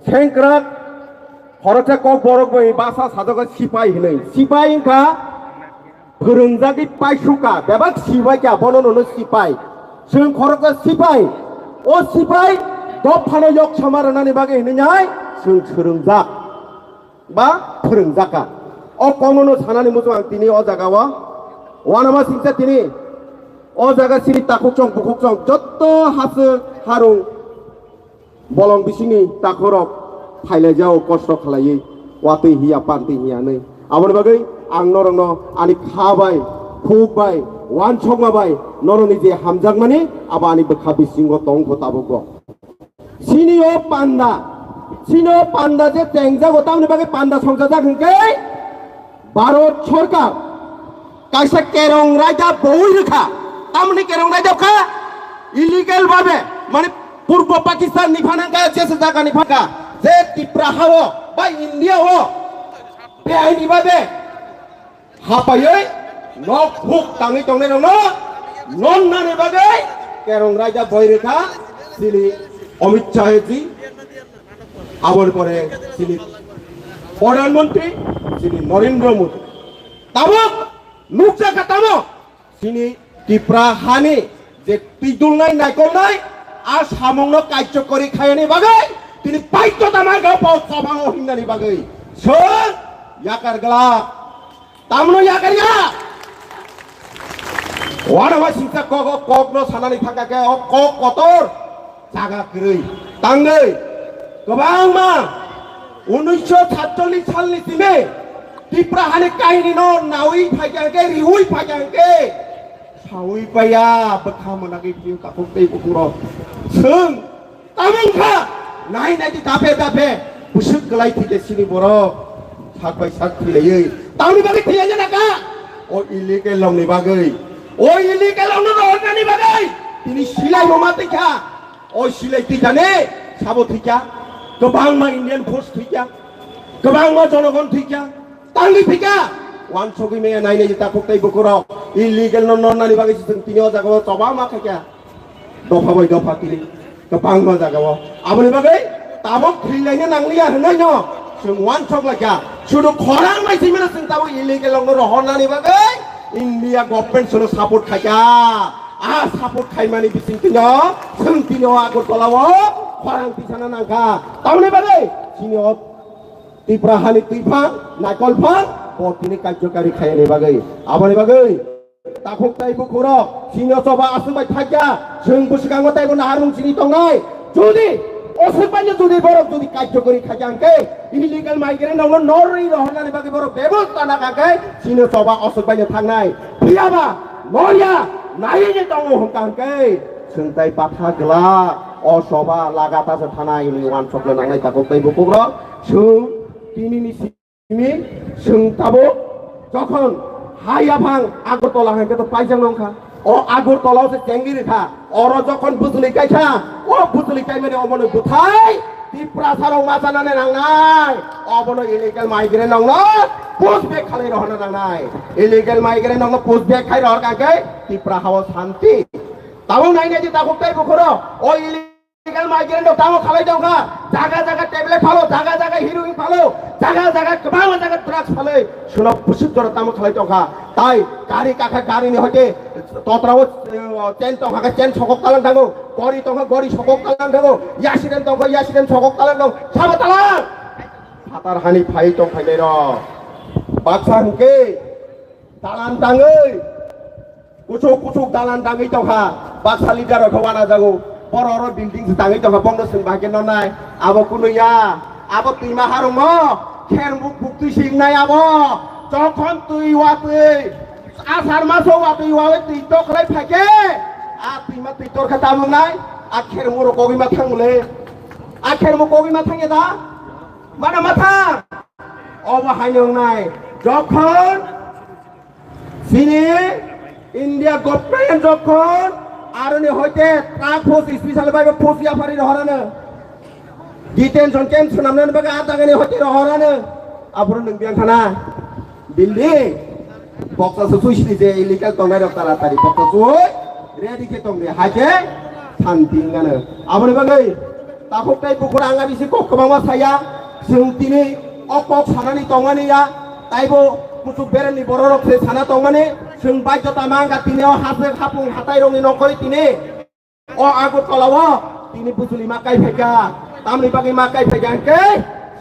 सेंग्रा हरथे कक बरक बै बासा साजक सिपाही हनै सिपाही का फोरोंजागि पाइसुका बेबाक सिपाही क्या बननो सिपाही जों खरक सिपाही ओ सिपाही दब फानो yok समारनानि बागै हनैनाय जों सोरोंजा बा फोरोंजाका अ कमनो सानानि मोजां आं दिनै अ जागावा वानामा सिंसा दिनै अ जागा सिरि ताखुचं बुखुचं जत्त हासो हारुं बलं बिसिनि ताखुरक फाइलाइजाव कष्ट खालायै वातै हिया पान्ति हियानै आबनि बागै आं नरनो आनि खाबाय फुबाय वान छगमाबाय नरनि जे हामजागमानि आबानि बखा बिसिंग तंग ताबुगो सिनियो पान्दा जे तेंजागो तामनि बागै पान्दा संसा जागोनकै भारत सरकार काइसा केरं राजा बई रेखा तामनि केरं राजा खा इलिगेल भाबे माने पूर्व पाकिस्तान निफानांगा जेसे जागा निफाका जे तिप्रा हावो बा इंडिया हो बेहायनि बाबे हापायै नक हुक ताङै तंनाय दङ नन नानि बागै केरं राजा बई रेखा सिनि अमित शाह जी आबर परे सिनि प्रधानमंत्री सिनि नरेंद्र मोदी ताबक नुकजा कातामो सिनि तिप्रा हानि जे पिदुलनाय नायकलनाय आ सामंनो कार्यकरी खायनि बागै तिनि बायद्धता मार्गाव पावसामाङो हिंनानि बागै सोर याकारगला तामनो याकारिया वानामा सिंसा ककनो सानानि थांगाके अ कक कतर जागा गरै तांनै गोबां मा 1947 सालनि सिमे तिप्रा हानि काहिनि न नावै फायगांके रिहुइ फायगांके सावै पाया बखा मोनाखै पिउ काखै बुकुरो जों तामंखा नाय नाय दाफे बुसुक गलाय थिके सिनि बर साकबाय साक थिलायै तावनि बागै थिया नाका अ इलिगेल लंनि बागै अ इलिगेल लंनो हरनानि बागै तिनि सिलाय ममा थिका अ सिलाय थिकाने साबो थिका गोबां मा इंडियान फोर्स थिका गोबां मा जनगण थिका तांनि थिका वान सगै मे नाय नाय ताखै बुकुरो इलिगेल नननानि बागै जों तिनियाव जागाव तबा मा खाया दफा बाय दफा तिनि गोबां मा जागाव आबनि बागै ताबक थैलायनो नांलिया होननाय न जों वान सग लाखा शुद्ध खरां माइसिमेना जों ताबो इलिगेल लंनो रहरनानि बागै इंडिया गभर्नमेंट सोनो सापोर्ट खाया आ सापोर्ट खायमानि बिसिंतिनो जों तिनो आगरतलाव खरां तिसाना नांखा तावनि बागै तिनो तिप्रा हानि तिफां नायकलफां बतिनि कार्यकारी खायनि बागै आबनि बागै ताखै बुकुरो सिनो सभा आसबाय थाया जों बुसगांगो ताइबो नाहारुं सिनि तंनाय जुदि असुबायनो जुदि बरक जुदि कार्यकरी खायांके इलिगेल माइग्रेंट दङ नरै रहनानि बागै बरक बेबस्था नागाके सिनो सभा असुबायनो थांनाय फैयाबा नरिया नायैनो दङ हंकांके जोंताय बाथा गला असभा लागातासो थानाय नि वान सकले नांनाय ताखै बुकुरो जों तिनिनि सिमि जों ताबो যখন हायाभां आगरतला हांके तो पाइजां नंखा अ आगरतलाव से जेंगि रेखा अर जखन बुजलिकायखा अ बुजलिकाय माने अमनो बुथाय तिप्रा साराव मा जानानै नांनाय अबनो इलिगेल माइग्रेंट नंनो पोस्ट बेक खालाय रहना नांनाय इलिगेल माइग्रेंट नंनो पोस्ट बेक खाय रहर काके तिप्रा हाव शांति ताबो नायनाय जे ताखै बुकुरो अ इलिगेल माइग्रेंट ताबो खालाय दंखा जागा जागा टेबलेट फालो जागा जागा हिरोइन फालो जागा जागा गोबां जागा ड्राग्स फालो सुना बुसुक जर तामो खालाय दंखा ताई गारि काखा गारिनि हटे तत्राव चेन तंखा चेन सकक तालां थांगौ गरि तंखा गरि सकक तालां थांगौ यासिडेन्ट तंखा यासिडेन्ट सकक तालां दं साबो तालां हातार हानि फाइ तंखायनाय र बाक्सा हंके दालान ताङै कुचुक दालान ताङै तंखा बाक्सा लिडार खवाना जागौ बर'र बिल्डिं ताङै तंखा बंद जों बागेन नाय आबो कुनुया आबो तुइमा हारुम खेरमुक बुक्ति सिंनाय आबो যখন তুই ওয়াতে আষাঢ় মাস ওয়াতে ওয়াতে তুই তো খালাই থাকে আর তুই মা তুই তোর খাতা আমং নাই আখের মোর কবিমা থাংলে আখের মো কবিমা থাঙে দা মানে মাথা অবহাইনং নাই যখন সিনে ইন্ডিয়া গভর্নমেন্ট যখন আরনি হইতে ট্রাক ফোর্স স্পেশাল ভাবে ফোর্সিয়া ফারি রহরানো ডিটেনশন ক্যাম্প সুনামনান বাগে আদাগানি হইতে রহরানো আবরু নংবিয়াং খানা बिल्डिं बक्सा सुइसनि जे इलिगेल तंनाय रक्ताला तारि बक्सा सुइ रेडि के तंनि हाजे थानथिंगानो आबनि बागै ताखौथाय पुकुर आंगा बिसि कखबामा साया जों दिनै अकक सानानि तंगानिया ताइबो मुसुक बेरेनि बर' रखसे साना तंगानि जों बायजता मांगा दिनेयाव हाजो हापुं हाथाय रंनि नखरै दिनै अ आगरतलाव दिनै बुजुलि मा गायफायगा तामनि बागै मा गायफायगा के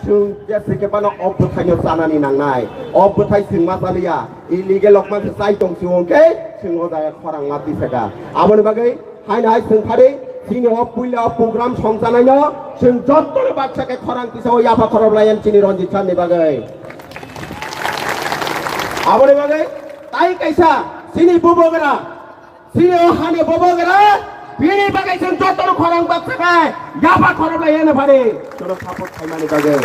जों जेसे के बानो अबथायनो जानानि नांनाय अबथाय जों मा जालिया इलिगेल लकमान जाय दं जोंके जों अजाय खरां मा दिसगा आबनि बागै हाय हाय जों फारि दिनै पुइला प्रग्राम संजानायनो जों जत्तनो बाथ्राके खरां दिसाव याफा खरबलायन चिनि रनजित साननि बागै आबनि बागै ताई कैसा चिनि बुबोगरा चिनि हाने बुबोगरा बिनि बागै जों जत्तनो खरां बाथ्राके याफा खरबलायन फारि जों सापर्ट खालामनानै बागै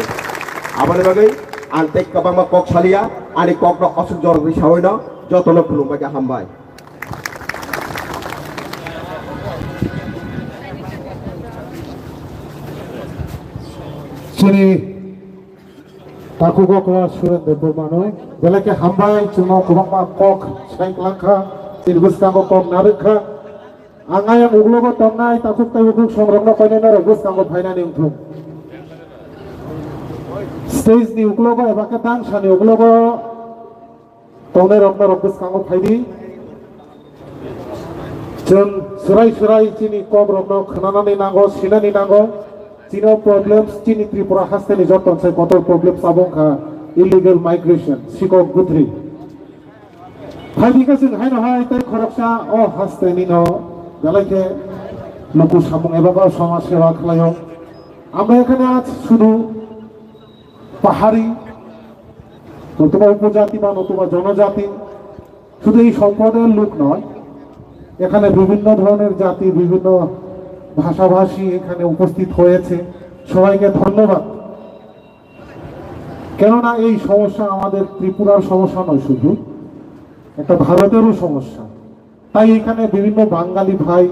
आबनि बागै आंते कबामा कक सालिया आनि कक असुख जर रिसावैनो जत्तनो खुलुमबाय हामबाय Sini taku gokra Suren Deburmanoi belake hambai chuno kubama kok shank langka irguskango kok narikha angaya uglogo tomnai takuk tayuguk somrogno koinena roguskango phainani ungthum stage ni uglogo ebake dan sani uglogo tonai rogno roguskango phaini जों सुराय सुराय चिनि कब रगनो खनानानै नांगौ सिनानि नांगौ चिनो problems चिनि त्रिपुरा हास्तेनि जतन से कत problems आबंखा illegal migration सिकक गुथ्रि फाइदिका जों हाय नहाय तै खरकसा अ हास्तेनि न गलाइके लोकु सामुं एबा समाज सेवा खालायो আমরা এখানে আজ শুধু পাহাড়ি নতুবা উপজাতি বা নতুবা জনজাতি শুধু এই সম্প্রদায়ের লোক নয় এখানে বিভিন্ন ধরনের জাতি বিভিন্ন ভাষাভাষী এখানে উপস্থিত হয়েছে সবাইকে ধন্যবাদ কেননা এই সমস্যা আমাদের ত্রিপুরার সমস্যা নয় শুধু একটা ভারতেরও সমস্যা তাই এখানে বিভিন্ন বাঙালি ভাই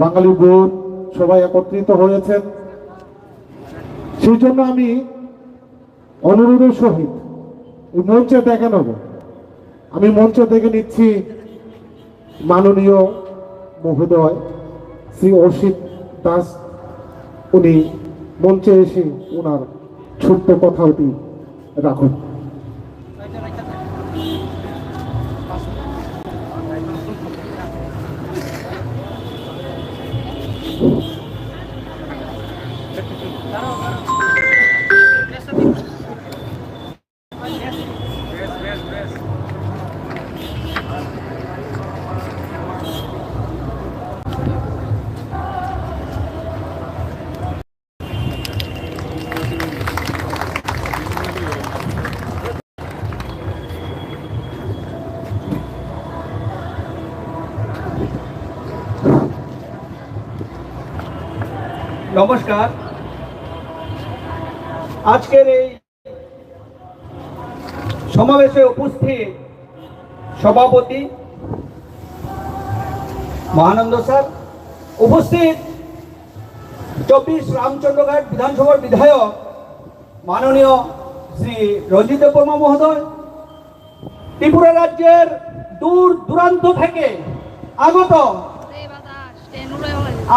বাঙালি বোন সবাই একত্রিত হয়েছেন সেই জন্য আমি অনুরোধের সহিত এই মঞ্চে দেখে নেব আমি মঞ্চে দেখে নিচ্ছি মাননীয় মহোদয় শ্রী অসিত দাস উনি মঞ্চে এসে ওনার ছোট্ট কথাটি রাখুন নমস্কার আজকের এই সমাবেশে উপস্থিত সভাপতি মহানন্দ স্যার উপস্থিত 24 রামচন্দ্রঘাট বিধানসভার বিধায়ক মাননীয় শ্রী রঞ্জিত বর্মা মহোদয় ত্রিপুরা রাজ্যের দূর দূরান্ত থেকে আগত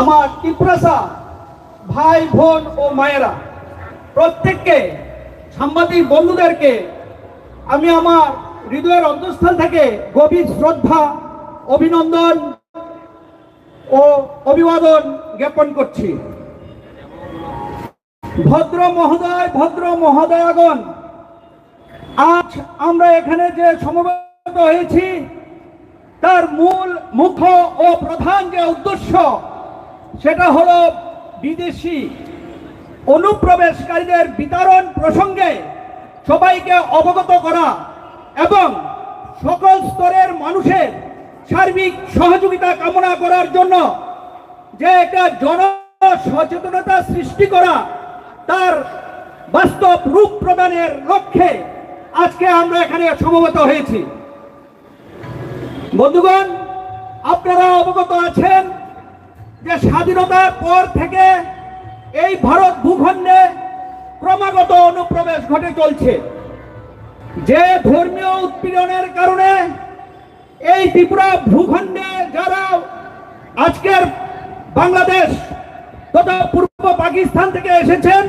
আমার ত্রিপুরাসা ভাই বোন ও মায়েরা প্রত্যেককে সাংবাদিক বন্ধুদেরকে আমি আমার হৃদয়ের অন্তঃস্থল থেকে গভীর শ্রদ্ধা অভিনন্দন ও অভিবাদন জ্ঞাপন করছি ভদ্র মহোদয়গণ আজ আমরা এখানে যে সমবেত হয়েছি তার মুখ্য ও প্রধান যে উদ্দেশ্য সেটা হলো বিদেশি অনুপ্রবেশকারীদের বিতরণ প্রসঙ্গে সবাইকে অবগত করা এবং সকল স্তরের মানুষের সার্বিক সহযোগিতা কামনা করার জন্য যে একটা জনসচেতনতা সৃষ্টি করা তার বাস্তব রূপ প্রদানের লক্ষ্যে আজকে আমরা এখানে সমবেত হয়েছি বন্ধুগণ আপনারা অবগত আছেন যে স্বাধীনতার পর থেকে এই ভারত ভূখণ্ডে ক্রমাগত অনুপ্রবেশ ঘটে চলছে যে ধর্মীয় উৎপীড়নের কারণে এই ত্রিপুরা ভূখণ্ডে যারা আজকের বাংলাদেশ তথা পূর্ব পাকিস্তান থেকে এসেছেন,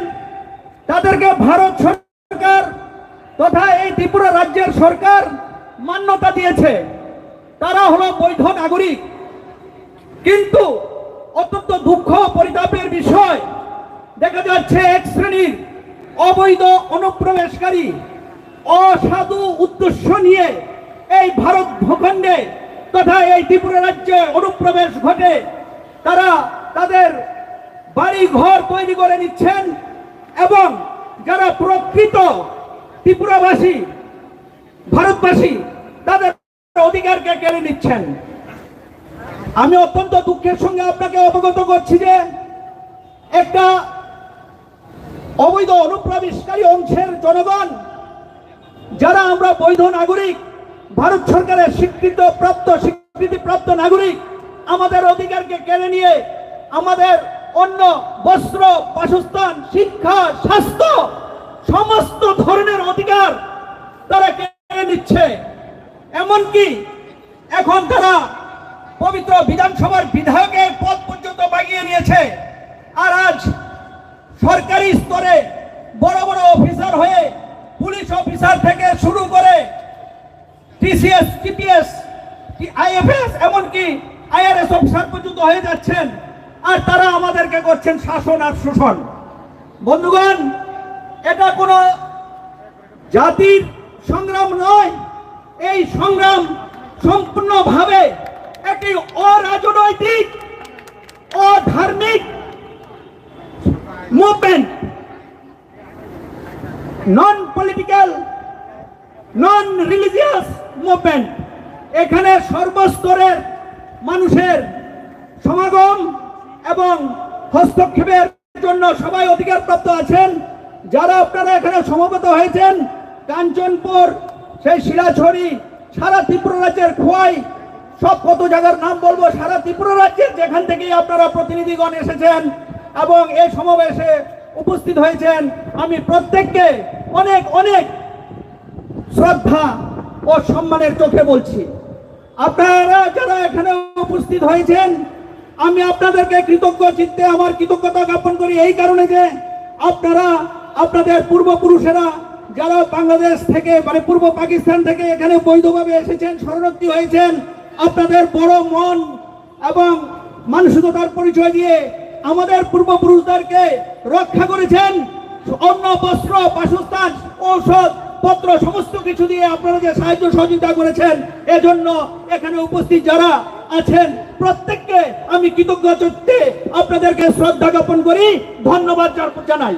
তাদেরকে ভারত সরকার তথা এই ত্রিপুরা রাজ্যের সরকার মান্যতা দিয়েছে, তারা হলো বৈধ নাগরিক। কিন্তু অত্যন্ত দুঃখ পরিতাপের বিষয়, দেখা যাচ্ছে এক শ্রেণীর অবৈধ অনুপ্রবেশকারী অসাধু উদ্দেশ্য নিয়ে এই ভারত ভূখণ্ডে তথা এই ত্রিপুরা রাজ্যে অনুপ্রবেশ ঘটে। তারা তাদের বাড়ি ঘর তৈরি করে নিচ্ছেন এবং যারা প্রকৃত ত্রিপুরাবাসী ভারতবাসী তাদের অধিকারকে কেড়ে নিচ্ছেন। আমি অত্যন্ত দুঃখের সঙ্গে আপনাকে অবগত করছি যে একটা অবৈধ অনুপ্রবেশকারী অংশের জনগণ, যারা আমরা বৈধ নাগরিক, ভারত সরকারের স্বীকৃতিপ্রাপ্ত নাগরিক, আমাদের অধিকারকে কেড়ে নিয়ে আমাদের অন্য বস্ত্র, বাসস্থান, শিক্ষা, স্বাস্থ্য সমস্ত ধরনের অধিকার তারা কেড়ে নিচ্ছে। এমনকি এখন তারা পবিত্র বিধানসভার বিধায়কের পদ পর্যন্ত বাগিয়ে নিয়েছে। আর আজ সরকারি স্তরে বড় বড় অফিসার হয়ে, পুলিশ অফিসার থেকে শুরু করে টিসিএস, টিপিএস, আইএফএস, এমনকি আইআরএস অফিসার পর্যন্ত হয়ে যাচ্ছেন। আর তারা আমাদেরকে করছেন শাসন আর শোষণ। বন্ধুগণ, এটা কোনো জাতির সংগ্রাম নয়, এই সংগ্রাম সম্পূর্ণভাবে একটি অরাজনৈতিক, অধার্মিক মুভমেন্ট, নন পলিটিক্যাল, নন রিলিজিয়াস মুভমেন্ট। এখানে সর্বস্তরের মানুষের সমাগম এবং হস্তক্ষেপের জন্য সবাই অধিকারপ্রাপ্ত আছেন। যারা আপনারা এখানে সমবেত হয়েছেন, কাঞ্চনপুর, সেই শিলাছড়ি, সারা ত্রিপুরা রাজ্যের খোয়াই, সব কত জায়গার নাম বলবো, সারা ত্রিপুরা রাজ্যের যেখান থেকেই আপনারা প্রতিনিধিগণ এসেছেন এবং এই সমাবেশে উপস্থিত হয়েছেন, আমি প্রত্যেককে অনেক অনেক শ্রদ্ধা ও সম্মানের চোখে বলছি। আপনারা যারা এখানে উপস্থিত হয়েছেন, আমি আপনাদেরকে কৃতজ্ঞ চিত্তে আমার কৃতজ্ঞতা জ্ঞাপন করি এই কারণে যে আপনারা আপনাদের পূর্বপুরুষেরা যারা বাংলাদেশ থেকে মানে পূর্ব পাকিস্তান থেকে এখানে বৈধভাবে এসেছেন, শরণার্থী হয়েছেন, আপনাদের বড় মন এবং মানসিকতার পরিচয় দিয়ে আমাদের পূর্বপুরুষদেরকে রক্ষা করেছেন। অন্ন, বস্ত্র, বাসস্থান, ঔষধ পত্র সমস্ত কিছু দিয়ে আপনারা যে সাহায্য সহযোগিতা করেছেন, এজন্য এখানে উপস্থিত যারা আছেন প্রত্যেককে আমি কৃতজ্ঞ চিত্তে আপনাদেরকে শ্রদ্ধা জ্ঞাপন করি, ধন্যবাদ জানাই।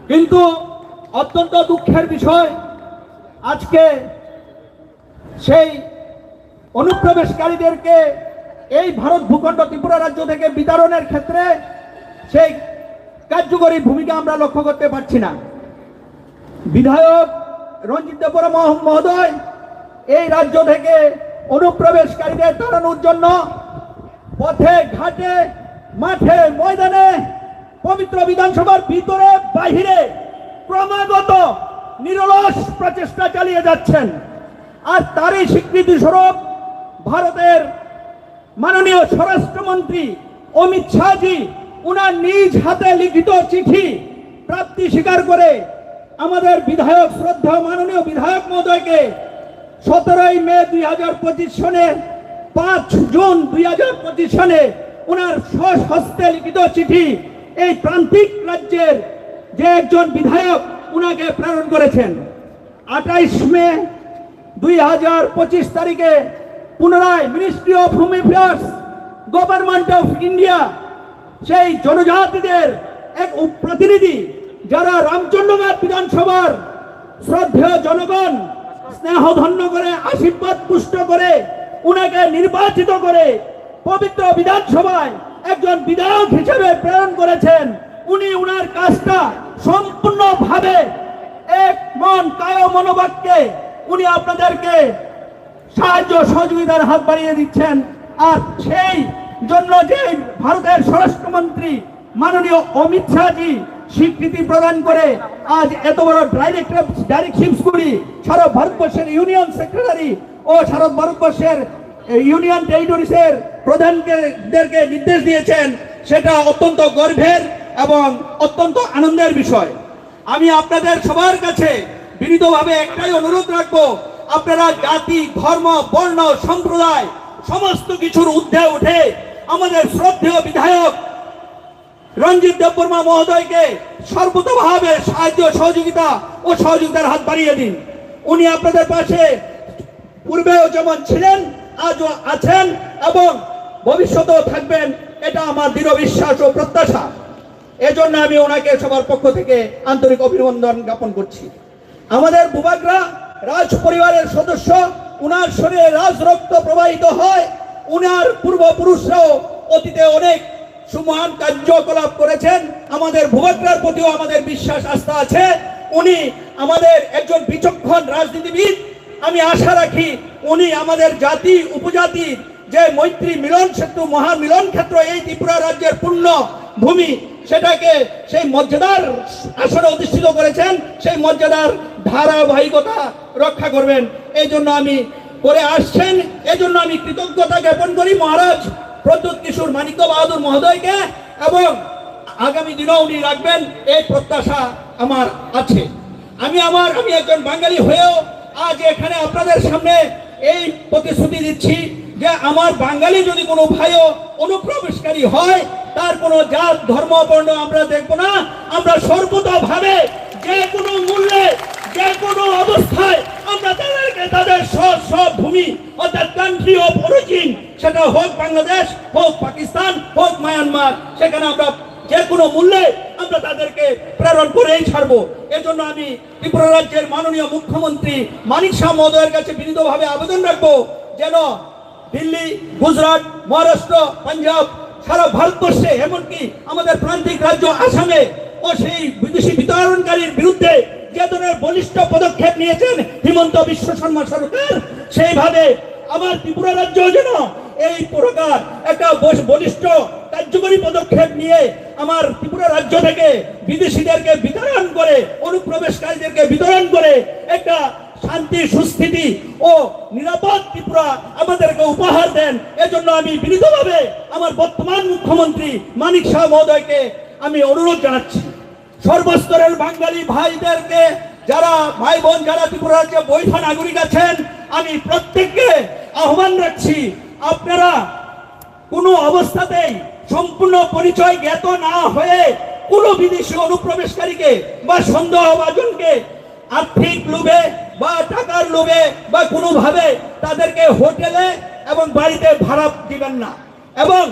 কিন্তু অত্যন্ত দুঃখের বিষয়, আজকে সেই অনুপ্রবেশকারীদেরকে এই ভারত ভূখণ্ড ত্রিপুরা রাজ্য থেকে বিতরণের ক্ষেত্রে সেই কার্যকরী ভূমিকা আমরা লক্ষ্য করতে পারছি না। বিধায়ক রঞ্জিত দেববর্মা মহোদয় এই রাজ্য থেকে অনুপ্রবেশকারীদের তাড়ানোর জন্য পথে ঘাটে, মাঠে, ময়দানে, পবিত্র বিধানসভার ভিতরে বাহিরে ক্রমাগত নিরলস প্রচেষ্টা চালিয়ে যাচ্ছেন। আর তারই স্বীকৃতি স্বরূপ ভারতের মাননীয় স্বরাষ্ট্রমন্ত্রী অমিত শাহজি উনার নিজ হাতে লিখিত চিঠি প্রাপ্তি স্বীকার করে আমাদের বিধায়ক, শ্রদ্ধা মাননীয় বিধায়ক মহোদয়কে 17 মে 2025 সনের 5 জুন 2025 সনে উনার স্বহস্তে লিখিত চিঠি এই প্রান্তিক রাজ্যের যে একজন বিধায়ক উনাকে প্রেরণ করেছেন। 28 মে 2025 তারিখে পুনরায় ministry of home affairs, government of India সেই জনজাতিদের এক প্রতিনিধি যারা রামচন্দ্রঘাট বিধানসভার শ্রদ্ধেয় জনগণ স্নেহধন্য করে আশীর্বাদ পুষ্ট করে উনাকে নির্বাচিত করে পবিত্র বিধানসভায় একজন বিধায়ক হিসেবে প্রেরণ করেছেন। উনি উনার কাজটা সম্পূর্ণভাবে এক মন কায় মনোবাক্যে উনি আপনাদেরকে সাহায্য সহযোগিতার হাত বাড়িয়ে দিচ্ছেন। আর সেই জন্য যে ভারতের স্বরাষ্ট্রমন্ত্রী মাননীয় অমিত শাহজি স্বীকৃতি প্রদান করে আজ এত বড় ডাইরেক্টশিপসগুলি সারা ভারতবর্ষের ইউনিয়ন সেক্রেটারি ও সারা ভারতবর্ষের ইউনিয়ন টেরিটরিসের প্রধানদেরকে নির্দেশ দিয়েছেন, সেটা অত্যন্ত গর্বের এবং অত্যন্ত আনন্দের বিষয়। আমি আপনাদের সবার কাছে বিনীতভাবে একটাই অনুরোধ রাখবো, আপনারা জাতি, ধর্ম, বর্ণ, সম্প্রদায় সমস্ত কিছুর ঊর্ধ্বে উঠে আমাদের শ্রদ্ধেয় বিধায়ক রঞ্জিত দেববর্মা মহোদয়কে সর্বতভাবে সাহায্য সহযোগিতার হাত বাড়িয়ে দিন। উনি আপনাদের পাশে পূর্বেও যেমন ছিলেন, আজও আছেন এবং ভবিষ্যতেও থাকবেন, এটা আমার দৃঢ় বিশ্বাস ও প্রত্যাশা। এজন্য আমি ওনাকে সবার পক্ষ থেকে আন্তরিক অভিনন্দন জ্ঞাপন করছি। আমাদের বুবাগরা রাজ পরিবারের সদস্য, উনার শরীরে রাজরক্ত প্রবাহিত হয়। উনার পূর্বপুরুষরাও অতীতে অনেক সুমহান কার্যকলাপ করেছেন। আমাদের ভূভাগ্রার প্রতিও আমাদের বিশ্বাস আস্থা আছে। উনি আমাদের একজন বিচক্ষণ রাজনীতিবিদ। আমি আশা রাখি উনি আমাদের জাতি উপজাতির যে মৈত্রী মিলন সেতু, মহামিলন ক্ষেত্র, এই ত্রিপুরা রাজ্যের পূর্ণ ভূমি, সেটাকে সেই মর্যাদার আসনে অধিষ্ঠিত করেছেন, সেই মর্যাদার ধারাবাহিকতা রক্ষা করবেন। এই জন্য আমি করে আসছেন, এই জন্য আমি কৃতজ্ঞতা জ্ঞাপন করি মহারাজ প্রদ্যুৎ কিশোর মানিক্য বাহাদুর মহোদয়কে, এবং আগামী দিনেও উনি রাখবেন এই প্রত্যাশা আমার আছে। আমি একজন বাঙালি হয়েও আজ এখানে আপনাদের সামনে এই প্রতিশ্রুতি দিচ্ছি যে আমার বাঙালি যদি কোনো ভাইও অনুপ্রবেশকারী হয়, তার কোনো জাত, ধর্ম, বর্ণ আমরা দেখব না। আমরা সর্বতভাবে যে কোনো মূল্যে, যে কোনো অবস্থায় আমরা তাদেরকে তাদের সব ভূমি অর্থাৎ কান্ট্রি অফ অরিজিন, সেটা হোক বাংলাদেশ, হোক পাকিস্তান, হোক মায়ানমার, সেখানে আমরা যে কোনো মূল্যে আমরা তাদেরকে প্রেরণ করেই ছাড়বো। এজন্য আমি ত্রিপুরা রাজ্যের মাননীয় মুখ্যমন্ত্রী মানিক শাহ মহোদয়ের কাছে বিনীতভাবে আবেদন রাখবো যেন দিল্লি, গুজরাট, মহারাষ্ট্র, পাঞ্জাব, সারা ভারতবর্ষে, এমনকি আমাদের প্রান্তিক রাজ্য আসামে ও সেই বিদেশি বিতরণকারীর বিরুদ্ধে যে ধরনের বলিষ্ঠ পদক্ষেপ নিয়েছেন হিমন্ত বিশ্ব শর্মা সরকার, সেইভাবে আমার ত্রিপুরা রাজ্য যেন এই প্রকার একটা বলিষ্ঠ কার্যকরী পদক্ষেপ নিয়ে আমার ত্রিপুরা রাজ্য থেকে বিদেশিদেরকে বিতরণ করে, অনুপ্রবেশকারীদেরকে বিতরণ করে একটা শান্তি, সুস্থিতি ও নিরাপদ ত্রিপুরা আমাদেরকে উপহার দেন। এজন্য আমি বিনীতভাবে আমার বর্তমান মুখ্যমন্ত্রী মানিক শাহ মহোদয়কে আমি অনুরোধ জানাচ্ছি, সর্বস্তরের বাঙালি ভাইদেরকে, যারা ভাই বোন যারা ত্রিপুরা রাজ্যে বৈধ নাগরিক আছেন, আমি প্রত্যেককে আহ্বান রাখছি, আপনারা কোনো অবস্থাতেই সম্পূর্ণ পরিচয় জ্ঞাত না হয়ে কোনো বিদেশি অনুপ্রবেশকারীকে বা সন্দেহভাজনকে আর্থিক লোভে বা টাকার লোভে বা কোনোভাবে তাদেরকে হোটেলে এবং বাড়িতে ভাড়া দিবেন না। এবং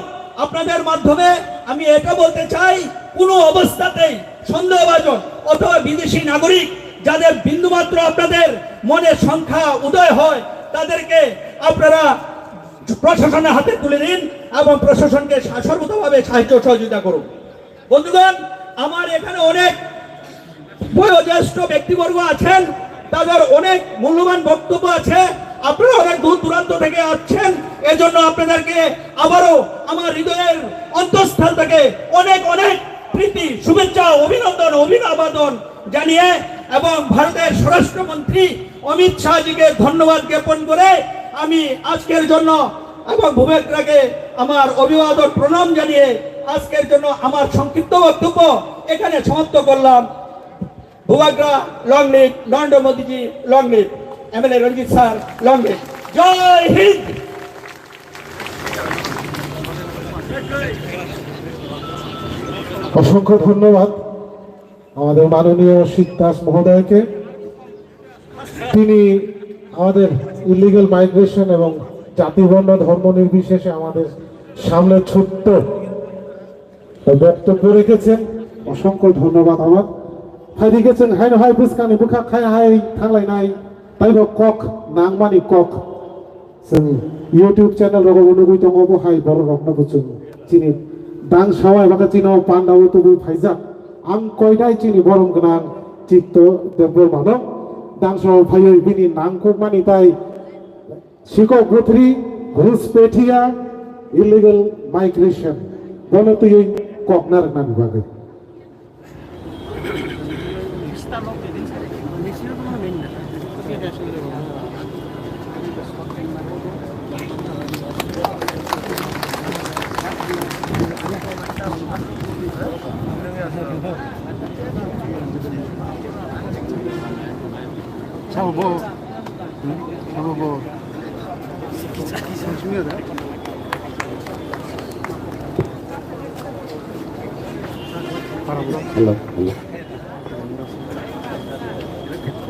আপনাদের মাধ্যমে আমি এটা বলতে চাই, কোনো অবস্থাতেই সন্দেহভাজন অথবা বিদেশি নাগরিক যাদের বিন্দুমাত্র আপনাদের মনে সংখ্যা উদয় হয়, তাদেরকে আপনারা প্রশাসনের হাতে তুলে দিন এবং প্রশাসনকে সর্বতভাবে সাহায্য সহযোগিতা করুন। বন্ধুগণ, আমার এখানে অনেক বয়োজ্যেষ্ঠ ব্যক্তিবর্গ আছেন, তাদের অনেক মূল্যবান বক্তব্য আছে। আপনারা অনেক দূর দূরান্ত থেকে আসছেন, এজন্য আপনাদেরকে আবারও আমার হৃদয়ের অন্তঃস্থল থেকে অনেক অনেক প্রীতি, শুভেচ্ছা, অভিনন্দন, অভিনন্দন জানিয়ে এবং ভারতের স্বরাষ্ট্রমন্ত্রী অমিত শাহজিকে ধন্যবাদ জ্ঞাপন করে আমি আজকের জন্য এবং ভূপেন্দ্রকে আমার অভিবাদন প্রণাম জানিয়ে আজকের জন্য আমার সংক্ষিপ্ত বক্তব্য এখানে সমাপ্ত করলাম। ভূভাগ্রা লং লিভ, নরেন্দ্র মোদীজি লং লিভ, এমএলএ রঞ্জিত স্যার লং লিভ। জয় হিন্দ। অসংখ্য ধন্যবাদ আমাদের মাননীয় শিখ দাস মহোদয়কে। তিনি আমাদের ইলিগাল মাইগ্রেশন এবং জাতি, বর্ণ, ধর্ম নির্বিশেষে আমাদের সামনে ছোট্ট বক্তব্য রেখেছেন। অসংখ্য ধন্যবাদ। আমার হাই রেখেছেন, হাই হাই বুঝকানি বুখা খাই হাই থাকলাইনাই তাইব কক নাংমানি কক जों ইউটিউব চ্যানেল রগ অনুগুই দङ বহাय बर' रखनाबो जों चिनि दां सावाय बाका चिनो पान्डाव तुबु फाइजा आं कयदाय चिनि बरम गोनां चित्त देबबर्मानो दां सावाय फायै बिनि नांखौ मानि ताय सिको गुथ्रि घुस पेठिया इलिगेल माइग्रेशन बनो तुयै ककनार नानि बागै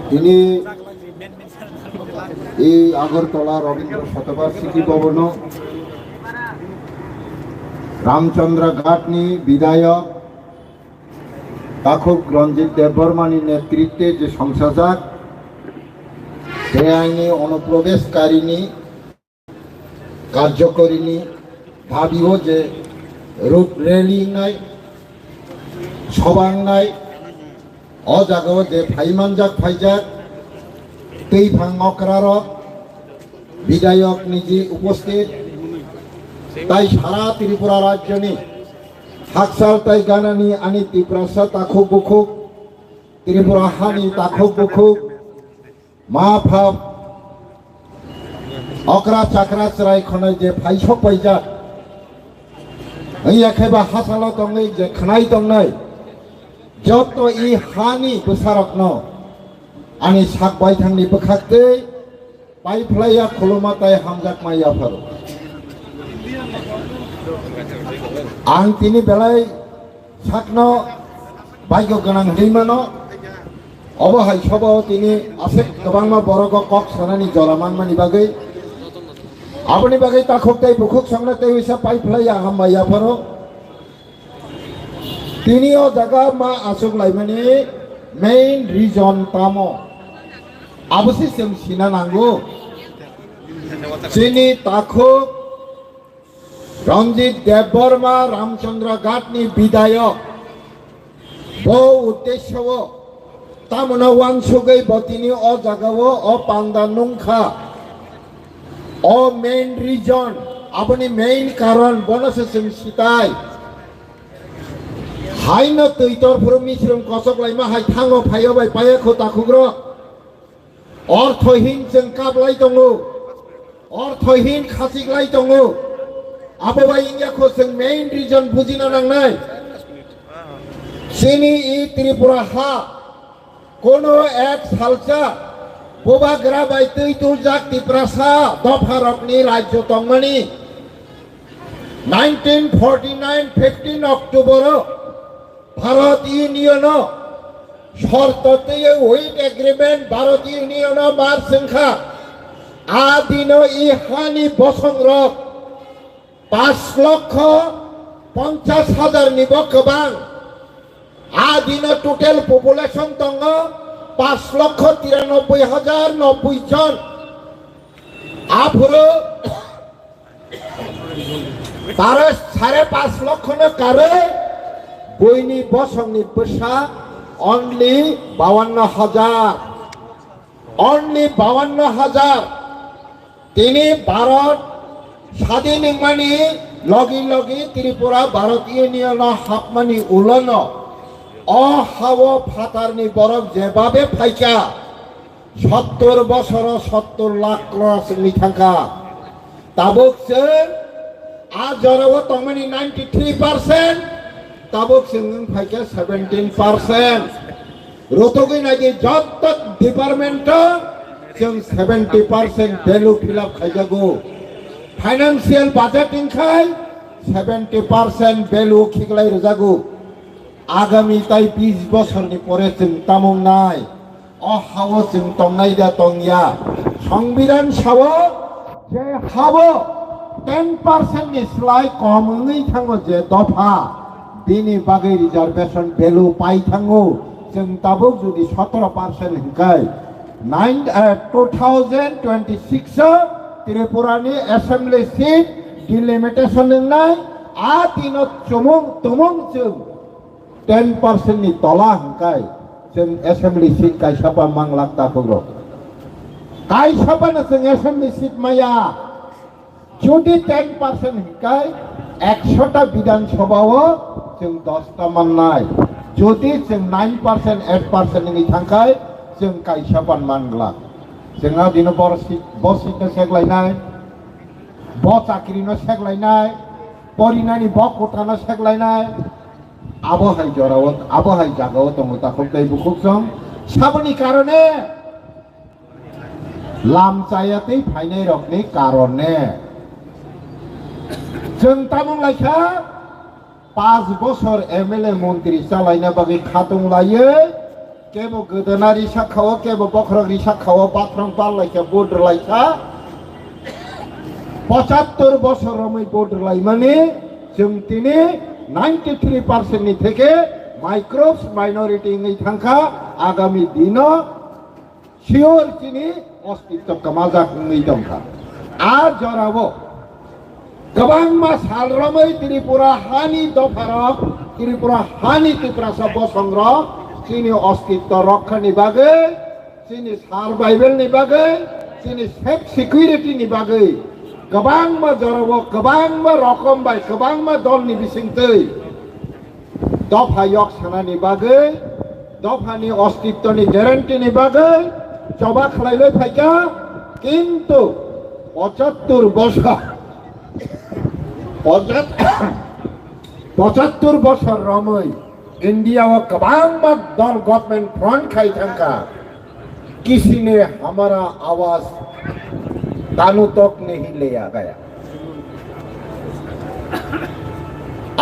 তিনি এই আগরতলা রবীন্দ্র শতবার্ষিকী ভবন রামচন্দ্র ঘাটনি বিধায়ক তাখক রঞ্জিত দেববর্মানি নেতৃত্বে যে সংসদ বেআইনি অনুপ্রবেশকারিনী কার্যকরিনী ভাবিও যে রূপ রেলি নাই সবাং নাই অজাগাও যে ফাইমানজাক ফাইজাক তৈ ফাং অকরারক বিধায়ক নিজে উপস্থিত তাই সারা ত্রিপুরা রাজ্যনি হাকসাল তাই গানানি আনি ত্রিপুরা তাখুক বুখুক ত্রিপুরা হানি তাখুক বুখুক মা ফাপ অকরা চাকরা চরাই খনে যে ফাইসক পাইজাক এই একেবা হাসালো দংनै যে খানাই দংनै যত ই হানি বসারকন आंनि साक बायथांनि बोखाखै पाइफ्लाया खुलुमाताय हामजाक माइया फारो आं तिनि बेलाय साकनो बायग गोनां दैमानो अबहाय सबाव तिनि आसे गोबांमा बरग कक सानानि जलामानमानि बागै आबनि बागै ताखोक्ताय बुखुक संनातै हिसा पाइफ्लाया हाममाइया फारो तिनिओ जागा मा आसुक लाइमानि मेन रिजन तामो अवश्य जों सिना नांगौ जोंनि ताखुक रंजित देबबर्मा रामचंद्र घाटनि विधायक बो उद्देश्य तामनो वानसुगै बतिनि अ जागाओ अ पांदा नंखा अ मेन रिजन अपनी मेन कारण बनसे जों सिताय हायनो तैतर फुरु मिश्रम कसक लाइमा हाय थांगो फायो बाय पायाखौ ताखुग्र अर्थहीन जों काबलाय दङ अर्थहीन खासिगलाय दङ आबोबाय इंयाखौ जों मेन रिजन बुजिना नांनाय जोंनि इ त्रिपुरा हा कोनो एक सालसा बोबाग्रा बाय तैतुल जाक त्रिपुरासा दफारकनि राज्य दंमानि 1949 15 अक्टोबर भारत यूनियन शर्तते हुइट एग्रीमेंट भारत यूनियन मार संखा आदिनो इ हानि बसंरक 5,50,000 निबो गोबां आदिनो टोटल पपुलेशन दङ 5,93,090 जन आफुरो तारे 5.5 लाख नो कारे बयनि बसंनि बोसा only 52,000 only 52,000 তিনি ভারত স্বাধীন মানি লগি লগি ত্রিপুরা ভারত ইউনিয়ন হাফমানি উলন অহাব ফাতারনি বরফ যেভাবে ফাইকা 70 বছর 70 লাখ ক্রসনি থাকা তাবকসেন আজরাও তমানি 93% ताबुक सिंगन फाइके 17% रोतोगै नागे जत डिपार्टमेंट जों 70% वैल्यू फिलअप खाइजागो फाइनेंशियल बजेटिंग खाय 70% वैल्यू खिगलाय रजागो आगामी ताई 20 बछरनि परे जों तामुं नाय अ हावो जों तंनाय दा तंया संविधान सावो जे हावो 10% नि स्लाय कमङै थाङो जे दफा बिनि बागै रिजार्वेशन वैल्यू पाइ थाङो जों ताबुक जुदि 17% हिंखाय 2026 त्रिपुरानि एसेम्बली सीट डिलिमिटेशन नाय आ दिनो चमुं तुमुं जों 10% नि तला हिंखाय जों एसेम्बली सीट कायसापा मांगलाक ताखुग्र कायसापानो जों एसेम्बली सीट माया जुदि 10% हिंखाय 100टा विधानसभाओ जों 10टा माननाय जुदि जों 9% 8% नि थांखाय जों कायसापान मानग्ला जोंहा दिनो बसिनो सेगलायनाय ब चाकरिनो सेगलायनाय परिनानि ब कोटानो सेगलायनाय आबहाय जराव आबहाय जागाव दङ ताखौ दै बुखुकजों साबनि कारणे लामचायातै फाइनाय रकनि कारणे जों तामुं लाइखा 5 बছর एमएलए मन्त्री चालायनो बागै खादुं लायो केबो गोदोनारि साखाव केबो बखरगरि साखाव बाथ्रं पालायखा बर्डर लाइखा 75 বছর रमै बर्डर লাই মানে जों तिनि 93% नि থেকে माइक्रोस माइनरिटी नि थांखा आगामी दिन सियोर तिनि अस्तित्व कमाजाक नि दंखा आ जराबो गोबां मा साल रमै त्रिपुरा हानि दफारक त्रिपुरा हानि तिप्रासा बसंग्र तिनि अस्तित्व रक्षानि बागै तिनि सार्भाइभेलनि बागै तिनि सेफ सिकिउरिटिनि बागै गोबां मा जराबो गोबां मा रकम बाय गोबां मा दलनि बिसिंतै दफा yok सानानि बागै दफानि अस्तित्वनि ग्यारान्टिनि बागै जबा खालायलै फाइका किन्तु 75 বছর 75 বছর रमै इंडिया व गोबां मा दल गवर्नमेंट फ्रंट खाई थांखा किसी ने हमारा आवाज कानों तक नहीं लिया गया।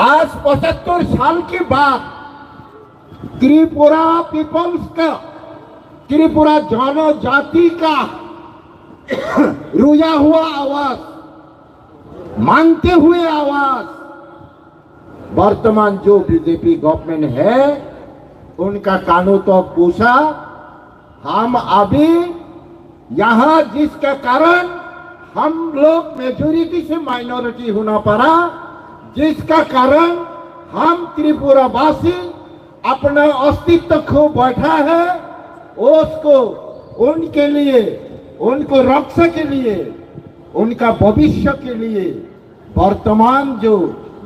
आज 75 साल के बाद त्रिपुरा पीपल्स का त्रिपुरा जनजाति का रुया हुआ आवाज मांगते हुए आवाज वर्तमान जो बीजेपी गवर्नमेंट है उनका कानों तक पूछा। हम अभी यहाँ जिसका कारण हम लोग मेजोरिटी से माइनॉरिटी होना पड़ा, जिसका कारण हम त्रिपुरावासी अपना अस्तित्व खो बैठा है, उसको उनके लिए उनको रक्षा के लिए उनका भविष्य के लिए वर्तमान जो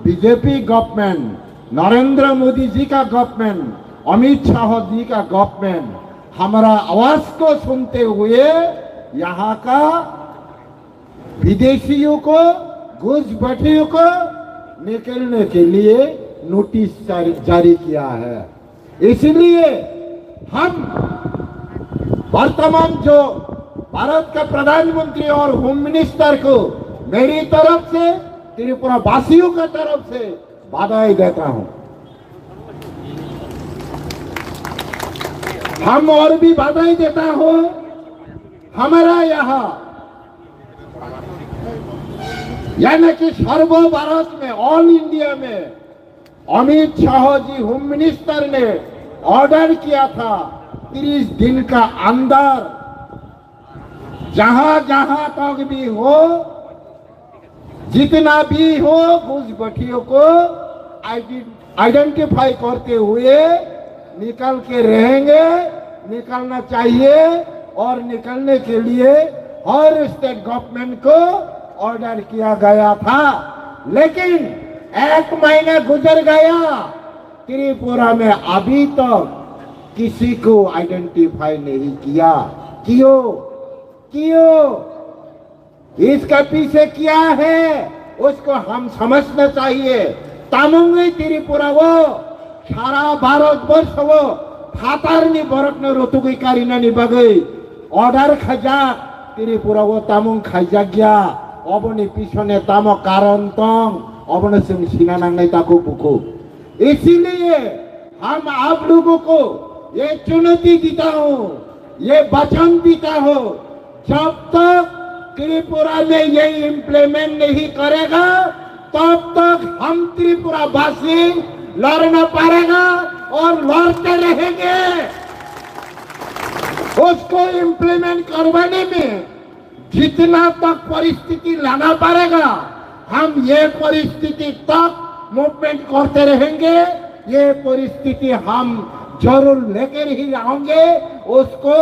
बीजेपी गवर्नमेंट नरेंद्र मोदी जी का गवर्नमेंट अमित शाह जी का गवर्नमेंट हमारा आवाज को सुनते हुए यहाँ का विदेशियों को घुसपैठियों को निकलने के लिए नोटिस जारी किया है। इसलिए हम वर्तमान जो भारत का प्रधानमंत्री और होम मिनिस्टर को मेरी तरफ से त्रिपुरा वासियों की तरफ से बधाई देता हूं। हम और भी बधाई देता हूं। हमारा यहाँ यानी कि सर्व भारत में ऑल इंडिया में अमित शाह जी होम मिनिस्टर ने ऑर्डर किया था 30 दिन का अंदर जहां जहां तक भी हो जितना भी हो घुसपैठियों को आइडेंटिफाई करते हुए निकल के रहेंगे, निकलना चाहिए और निकलने के लिए हर स्टेट गवर्नमेंट को ऑर्डर किया गया था। लेकिन 1 महीना गुजर गया, त्रिपुरा में अभी तक किसी को आइडेंटिफाई नहीं किया। क्यों? इसका पीछे क्या है उसको हम समझना चाहिए। तामुंगी त्रिपुरा वो सारा भारत वर्ष वो फातारनी बरकनो रोतुगै कारिनानि बागै ऑर्डर खाजा त्रिपुरा वो तामुं खाजा गया अबनि पिछने तामो कारण तंग अबने जों सिना नांनाय ताको बुको। इसीलिए हम आप लोगों को ये चुनौती देता हूँ, ये वचन देता हूँ, जब तक त्रिपुरा में ये इम्प्लीमेंट नहीं करेगा तब तक हम त्रिपुरा वासी लड़ना पड़ेगा और लड़ते रहेंगे। उसको इम्प्लीमेंट करवाने में जितना तक परिस्थिति लाना पड़ेगा हम ये परिस्थिति तक मूवमेंट करते रहेंगे। ये परिस्थिति हम जरूर लेकर ही आएंगे। उसको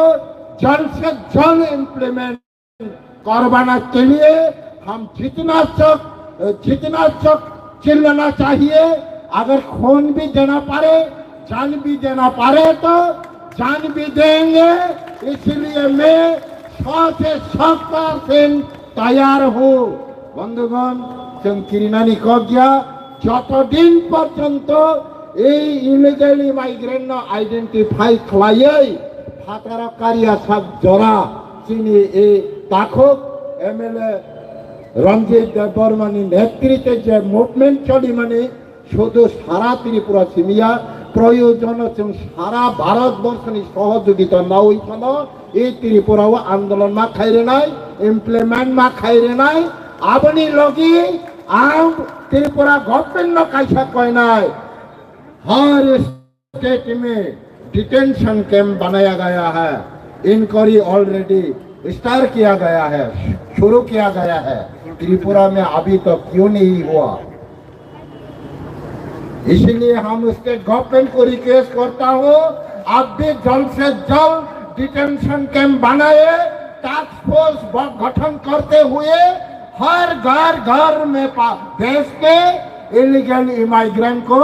जल्द से जल्द इम्प्लीमेंट करवाना के लिए हम जितना तक चिल्लाना चाहिए। अगर खून भी देना पड़े, जान भी देना पड़े तो जान भी देंगे। इसलिए मैं 100% तैयार हूँ। बंधुगण जों किरिनानि कगिया যতদিন পর্যন্ত এই ইলিগালি মাইগ্রেন্ট আইডেন্টিফাই খালাयै फातारकारिया सब जरा যিনি এই তাকক এমএলএ রঞ্জিত দেববর্মানের নেতৃত্বে যে মুভমেন্ট চলি মানে শুধু সারা ত্রিপুরা সিমিয়া প্রয়োজন হচ্ছে সারা ভারতবর্ষের সহযোগিতা না হইছিল এই ত্রিপুরাও আন্দোলন মা খাইরে নাই ইমপ্লিমেন্ট মা খাইরে নাই আপনি লগি आम त्रिपुरा गवर्नमेंट न कैसा कहना है हर स्टेट में डिटेंशन कैंप बनाया गया है इंक्वायरी ऑलरेडी स्टार्ट किया गया है शुरू किया गया है त्रिपुरा में अभी तक क्यों नहीं हुआ इसलिए हम स्टेट गवर्नमेंट को रिक्वेस्ट करता हूँ आप भी जल्द से जल्द डिटेंशन कैंप बनाए टास्क फोर्स गठन करते हुए हर घर में देश के इलीगल इमाइग्रेंट को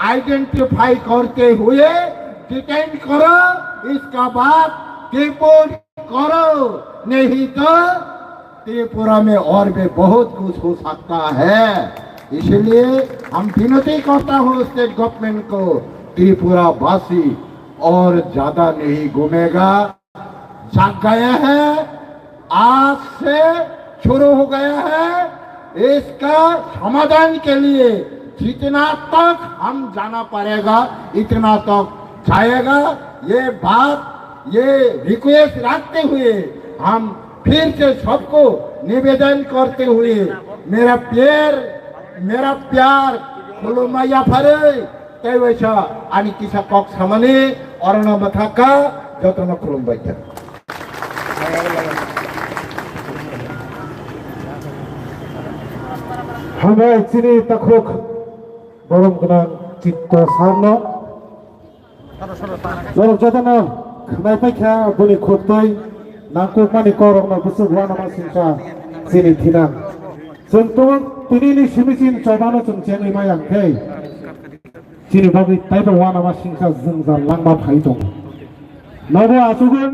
आइडेंटिफाई करते हुए डिटेन करो इसका बाद रिपोर्ट करो नहीं तो त्रिपुरा में और भी बहुत कुछ हो सकता है इसलिए हम विनती करता हूँ स्टेट गवर्नमेंट को त्रिपुरा वासी और ज्यादा नहीं घूमेगा जाग गया है आज से शुरू हो गया है इसका समाधान के लिए जितना तक हम जाना पड़ेगा इतना तक जाएगा ये बात ये रिक्वेस्ट रखते हुए हम फिर से सबको निवेदन करते हुए मेरा प्यार खुलुमाया फरे तै वैसा आणि किसा कक सामने अरण बथाका जतन खुलुमबाय हाबाय चिनि तखुक बरम गोनां चित्त सारनो जरक जतन खनाय फायखा बुनि खुरतै नांकु मानि करंना बुसु हुआना मासिंका चिनि थिना जों तो तिनिनि सिमिसिन चबानो जों जेनै मायांखै चिनि बागै ताइबा हुआना मासिंका जों जालांबा फाय दं नबो आसुगोन